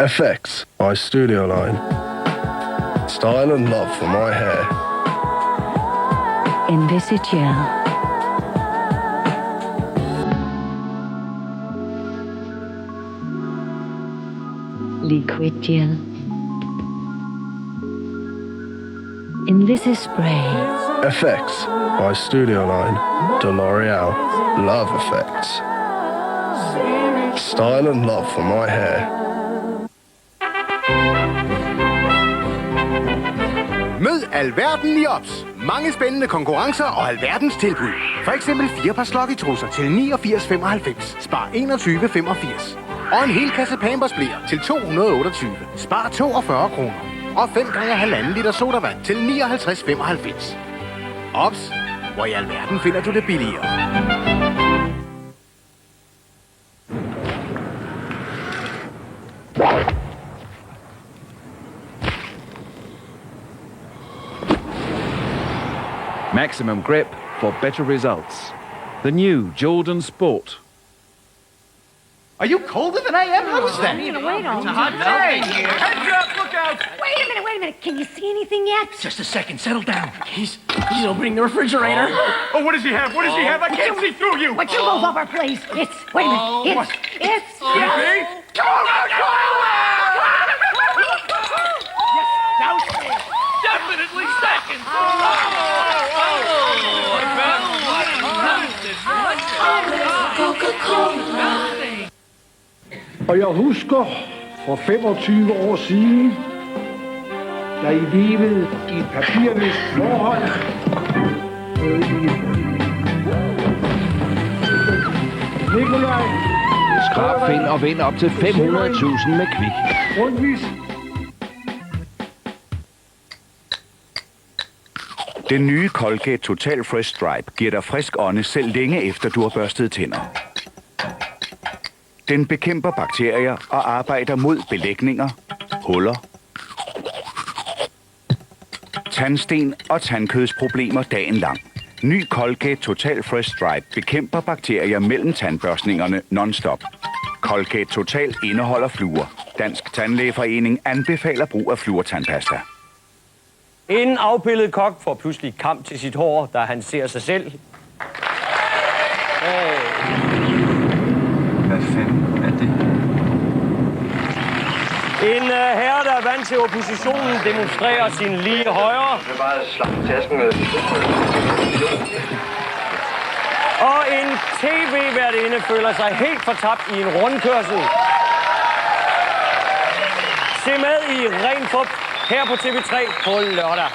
FX by Studio Line. Style and love for my hair. Invisigel. Liquid Gel. Invisispray. FX by Studio Line. De L'Oreal. Love Effects. Style and love for my hair. Mød alverden i OBS. Mange spændende konkurrencer og alverdens tilbud. For eksempel 4 par sloggy-trusser til 89,95. Spar 21,85. Og en hel kasse Pampers bleer til 228. Spar 42 kroner. Og 5 gange 1,5 liter sodavand til 59,95. OBS. Hvor i alverden finder du det billigere? Maximum grip for better results. The new Jordan Sport. Are you colder than I am? How was that? Wait a It's a hot day here. Heads up, look out! Wait a minute. Can you see anything yet? Just a second, settle down. He's opening the refrigerator. Oh, what does he have? What does he have? I can't see through you. Would you move over, please? Wait a minute. It's... See? Come on, Yes, downstairs. Definitely second. Og jeg husker for 25 år siden, da I levede i et papirløst forhold. Nikolaj, Skrab, find og vind op til 500.000 med Kvik. Rundvis. Den nye Colgate Total Fresh Stripe giver dig frisk ånde selv længe efter du har børstet tænder. Den bekæmper bakterier og arbejder mod belægninger, huller, tandsten og tandkødsproblemer dagen lang. Ny Colgate Total Fresh Stripe bekæmper bakterier mellem tandbørstningerne non-stop. Colgate Total indeholder fluor. Dansk Tandlægeforening anbefaler brug af fluortandpasta. En afpillet kok får pludselig kamp til sit hår, da han ser sig selv. Hvad fanden er det? En herre, der er vant til oppositionen, demonstrerer sin lige højre. Det er bare slap tasken med. Og en tv-værtinde føler sig helt fortabt i en rundkørsel. Se med i Ren Fup her på TV3 på lørdag.